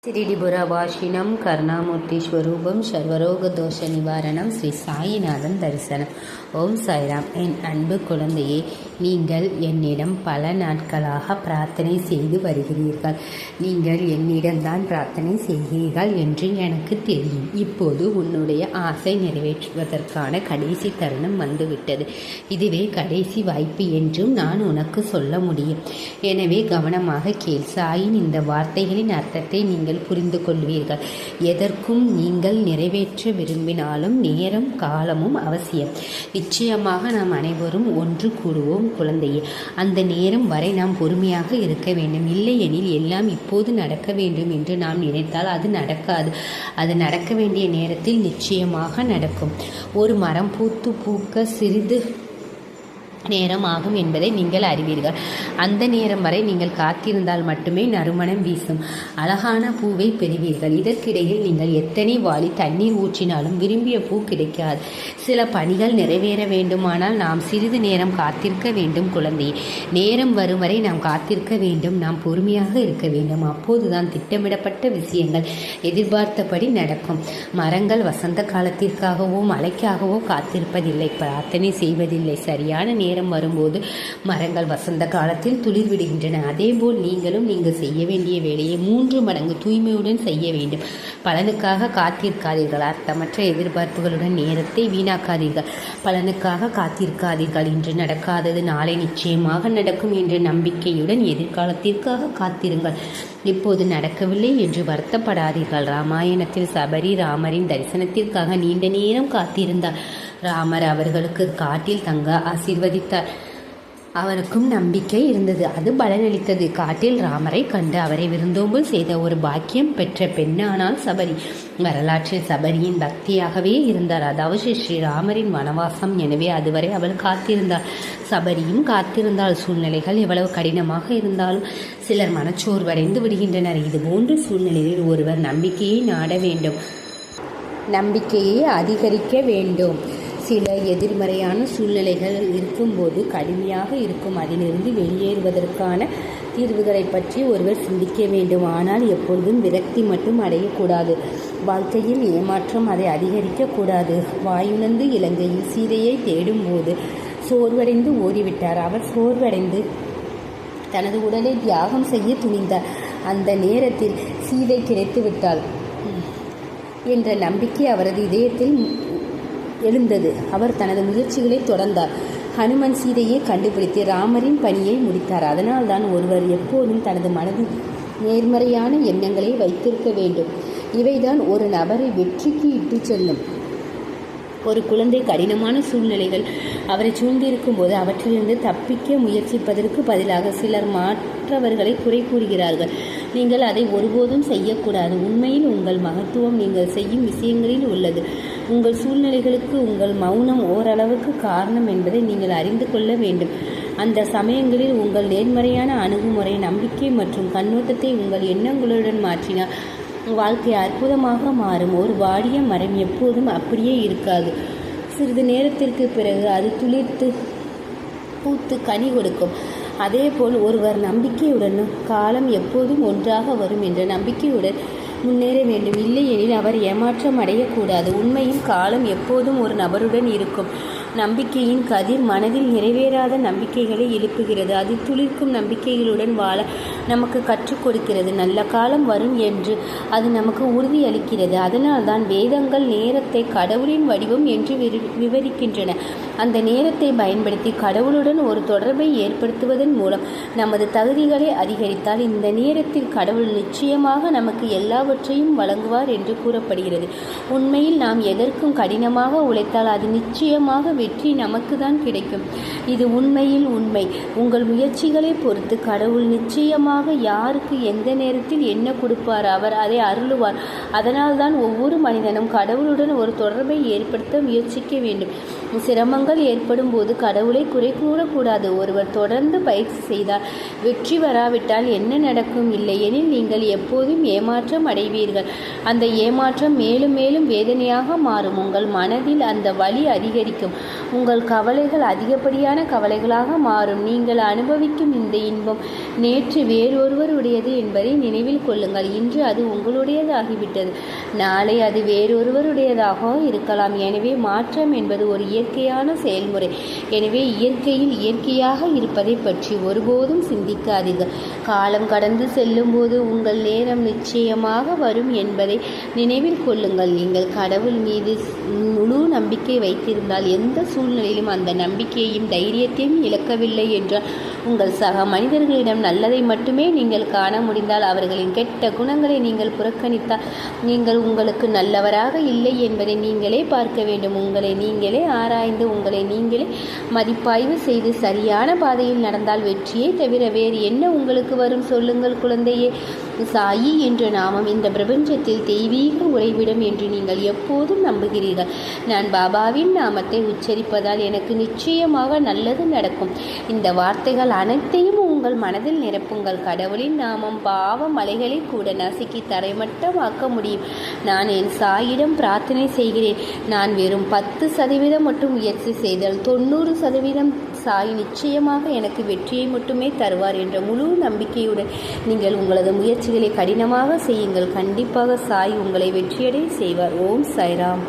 சிறிடிபுரவாசினம் கருணாமூர்த்தி ஸ்வரூபம் சர்வரோகதோஷ நிவாரணம் ஸ்ரீ சாயிநாதன் தரிசனம். ஓம் சாய்ராம். என் அன்பு குழந்தையே, நீங்கள் என்னிடம் பல நாட்களாக பிரார்த்தனை செய்து வருகிறீர்கள். நீங்கள் என்னிடம்தான் பிரார்த்தனை செய்கிறீர்கள் என்று எனக்கு தெரியும். இப்போது உன்னுடைய ஆசை நிறைவேற்றுவதற்கான கடைசி தருணம் வந்துவிட்டது. இதுவே கடைசி வாய்ப்பு என்றும் நான் உனக்கு சொல்ல முடியும். எனவே கவனமாக கேள். சாயின் இந்த வார்த்தைகளின் அர்த்தத்தை நீங்கள் புரிந்து கொள்வீர்கள். எதற்கும் நீங்கள் நிறைவேற்ற விரும்பினாலும் நேரம் காலமும் அவசியம். நிச்சயமாக நாம் அனைவரும் ஒன்று கூடுவோம் குழந்தையே. அந்த நேரம் வரை நாம் பொறுமையாக இருக்க வேண்டும். இல்லையெனில் எல்லாம் இப்போது நடக்க வேண்டும் என்று நாம் நினைத்தால் அது நடக்காது. அது நடக்க வேண்டிய நேரத்தில் நிச்சயமாக நடக்கும். ஒரு மரம் பூக்க சிறிது நேரம் ஆகும் என்பதை நீங்கள் அறிவீர்கள். அந்த நேரம் வரை நீங்கள் காத்திருந்தால் மட்டுமே நறுமணம் வீசும் அழகான பூவை பெறுவீர்கள். இதற்கிடையில் நீங்கள் எத்தனை வாளி தண்ணீர் ஊற்றினாலும் விரும்பிய பூ கிடைக்காது. சில பணிகள் நிறைவேற வேண்டுமானால் நாம் சிறிது நேரம் காத்திருக்க வேண்டும் குழந்தையே. நேரம் வரும் வரை நாம் காத்திருக்க வேண்டும். நாம் பொறுமையாக இருக்க வேண்டும். அப்போதுதான் திட்டமிடப்பட்ட விஷயங்கள் எதிர்பார்த்தபடி நடக்கும். மரங்கள் வசந்த காலத்திற்காகவோ மழைக்காகவோ காத்திருப்பதில்லை, பிரார்த்தனை செய்வதில்லை. சரியான நேரம் வரும்போது மரங்கள் வசந்த காலத்தில் துளிர் விடுகின்றன. அதேபோல் நீங்கள் செய்ய வேண்டிய வேலையை 3 மடங்கு தூய்மையுடன் செய்ய வேண்டும். பலனுக்காக காத்திருக்காதீர்கள். அர்த்தமற்ற எதிர்பார்ப்புகளுடன் நேரத்தை வீணாக்காதீர்கள். பலனுக்காக காத்திருக்காதீர்கள். இன்று நடக்காதது நாளை நிச்சயமாக நடக்கும் என்ற நம்பிக்கையுடன் எதிர்காலத்திற்காக காத்திருங்கள். இப்போது நடக்கவில்லை என்று வருத்தப்படாதீர்கள். ராமாயணத்தில் சபரி ராமரின் தரிசனத்திற்காக நீண்ட நேரம் காத்திருந்தார். ராமர் அவர்களுக்கு காட்டில் தங்க ஆசீர்வதித்தார். அவருக்கும் நம்பிக்கை இருந்தது. அது பலனளித்தது. காட்டில் ராமரை கண்டு அவரை விருந்தோம்பல் செய்த ஒரு பாக்கியம் பெற்ற பெண்ணானால் சபரி. வரலாற்றில் சபரியின் பக்தியாகவே இருந்தார். அதாவது ஸ்ரீராமரின் வனவாசம். எனவே அதுவரை அவள் காத்திருந்தார். சபரியும் காத்திருந்தால். சூழ்நிலைகள் எவ்வளவு கடினமாக இருந்தாலும் சிலர் மனச்சோர்வடைந்து விடுகின்றனர். இதுபோன்ற சூழ்நிலையில் ஒருவர் நம்பிக்கையை நாட வேண்டும். நம்பிக்கையை அதிகரிக்க வேண்டும். சில எதிர்மறையான சூழ்நிலைகள் இருக்கும்போது கடுமையாக இருக்கும். அதிலிருந்து வெளியேறுவதற்கான தீர்வுகளை பற்றி ஒருவர் சிந்திக்க வேண்டும். ஆனால் எப்பொழுதும் விரக்தி மட்டும் அடையக்கூடாது. வாழ்க்கையில் ஏமாற்றம் அதை அதிகரிக்கக்கூடாது. வாயுணர்ந்து இலங்கையில் சீதையை தேடும்போது சோர்வடைந்து ஓடிவிட்டார். அவர் சோர்வடைந்து தனது உடலை தியாகம் செய்ய துணிந்தார். அந்த நேரத்தில் சீதை கிடைத்து விட்டாள் என்ற நம்பிக்கை அவரது இதயத்தில் எழுந்தது. அவர் தனது முயற்சிகளை தொடர்ந்தார். ஹனுமன் சீதையை கண்டுபிடித்து ராமரின் பணியை முடித்தார். அதனால்தான் ஒருவர் எப்போதும் தனது மனதில் நேர்மறையான எண்ணங்களை வைத்திருக்க வேண்டும். இவைதான் ஒரு நபரை வெற்றிக்கு இட்டு செல்லும். ஒரு குழந்தை கடினமான சூழ்நிலைகள் அவரை சூழ்ந்திருக்கும் போது அவற்றிலிருந்து தப்பிக்க முயற்சிப்பதற்கு பதிலாக சிலர் மற்றவர்களை குறை கூறுகிறார்கள். நீங்கள் அதை ஒருபோதும் செய்யக்கூடாது. உண்மையில் உங்கள் மகத்துவம் நீங்கள் செய்யும் விஷயங்களில் உள்ளது. உங்கள் சூழ்நிலைகளுக்கு உங்கள் மௌனம் ஓரளவுக்கு காரணம் என்பதை நீங்கள் அறிந்து கொள்ள வேண்டும். அந்த சமயங்களில் உங்கள் நேர்மறையான அணுகுமுறை, நம்பிக்கை மற்றும் கண்ணோட்டத்தை உங்கள் எண்ணங்களுடன் மாற்றினால் வாழ்க்கை அற்புதமாக மாறும். ஒரு வாடிய மரம் எப்போதும் அப்படியே இருக்காது. சிறிது நேரத்திற்கு பிறகு அது துளிர்த்து பூத்து கனி கொடுக்கும். அதேபோல் ஒருவர் நம்பிக்கையுடனும் காலம் எப்போதும் ஒன்றாக வரும் என்ற நம்பிக்கையுடன் முன்னேற வேண்டும். இல்லையெனில் அவர் ஏமாற்றம் அடையக்கூடாது. உண்மையில் காலம் எப்போதும் ஒரு நபருடன் இருக்கும். நம்பிக்கையின் கதிர் மனதில் நிறைவேறாத நம்பிக்கைகளை எழுப்புகிறது. அது துளிர்க்கும் நம்பிக்கைகளுடன் வாழ நமக்கு கற்றுக் கொடுக்கிறது. நல்ல காலம் வரும் என்று அது நமக்கு உறுதியளிக்கிறது. அதனால்தான் வேதங்கள் நேரத்தை கடவுளின் வடிவம் என்று விவரிக்கின்றன. அந்த நேரத்தை பயன்படுத்தி கடவுளுடன் ஒரு தொடர்பை ஏற்படுத்துவதன் மூலம் நமது தகுதிகளை அதிகரித்தால் இந்த நேரத்தில் கடவுள் நிச்சயமாக நமக்கு எல்லாவற்றையும் வழங்குவார் என்று கூறப்படுகிறது. உண்மையில் நாம் எதற்கும் கடினமாக உழைத்தால் அது நிச்சயமாக வெற்றி நமக்கு தான் கிடைக்கும். இது உண்மையில் உண்மை. உங்கள் முயற்சிகளை பொறுத்து கடவுள் நிச்சயமாக யாருக்கு எந்த நேரத்தில் என்ன கொடுப்பார், அவர் அதை அருளுவார். அதனால்தான் ஒவ்வொரு மனிதனும் கடவுளுடன் ஒரு தொடர்பை ஏற்படுத்த முயற்சிக்க வேண்டும். சிரமங்கள் ஏற்படும் போது கடவுளை குறை கூறக்கூடாது. ஒருவர் தொடர்ந்து பயிற்சி செய்தால் வெற்றி வராவிட்டால் என்ன நடக்கும்? இல்லையெனில் நீங்கள் எப்போதும் ஏமாற்றம் அடைவீர்கள். அந்த ஏமாற்றம் மேலும் மேலும் வேதனையாக மாறும். உங்கள் மனதில் அந்த வலி அதிகரிக்கும். உங்கள் கவலைகள் அதிகப்படியான கவலைகளாக மாறும். நீங்கள் அனுபவிக்கும் இந்த இன்பம் நேற்று வேறொருவருடையது என்பதை நினைவில் கொள்ளுங்கள். இன்று அது உங்களுடையதாகிவிட்டது. நாளை அது வேறொருவருடையதாகவும் இருக்கலாம். எனவே மாற்றம் என்பது ஒரு இயற்கையான செயல்முறை. எனவே இயற்கையில் இயற்கையாக இருப்பதை பற்றி ஒருபோதும் சிந்திக்காதீர்கள். காலம் கடந்து செல்லும் போது உங்கள் நேரம் நிச்சயமாக வரும் என்பதை நினைவில் கொள்ளுங்கள். நீங்கள் கடவுள் மீது முழு நம்பிக்கை வைத்திருந்தால் எந்த சூழ்நிலையிலும் அந்த நம்பிக்கையையும் தைரியத்தையும் இழக்கவில்லை என்றால் உங்கள் சக மனிதர்களிடம் நல்லதை மட்டுமே நீங்கள் காண முடிந்தால் அவர்களின் கெட்ட குணங்களை நீங்கள் புறக்கணித்தால் நீங்கள் உங்களுக்கு நல்லவராக இல்லை என்பதை நீங்களே பார்க்க வேண்டும். உங்களை நீங்களே ஆராய்ந்து உங்களை நீங்களே மதிப்பாய்வு செய்து சரியான பாதையில் நடந்தால் வெற்றியை தவிர வேறு என்ன உங்களுக்கு வரும்? சொல்லுங்கள் குழந்தையே. சாயி என்ற நாமம் இந்த பிரபஞ்சத்தில் தெய்வீக உறைவிடம் என்று நீங்கள் எப்போதும் நம்புகிறீர்கள். நான் பாபாவின் நாமத்தை உச்சரிப்பதால் எனக்கு நிச்சயமாக நல்லது நடக்கும். இந்த வார்த்தைகள் அனைத்தையும் உங்கள் மனதில் நிரப்புங்கள். கடவுளின் நாமம் பாவ மலைகளை கூட நசுக்கி தரைமட்டமாக்க முடியும். நான் என் சாயிடம் பிரார்த்தனை செய்கிறேன். நான் வெறும் 10% மட்டும் முயற்சி செய்தால் 90% சாய் நிச்சயமாக எனக்கு வெற்றியை மட்டுமே தருவார் என்ற முழு நம்பிக்கையுடன் நீங்கள் உங்களது முயற்சிகளை கடினமாக செய்யுங்கள். கண்டிப்பாக சாய் உங்களை வெற்றியடைய செய்வார். ஓம் சாய்ராம்.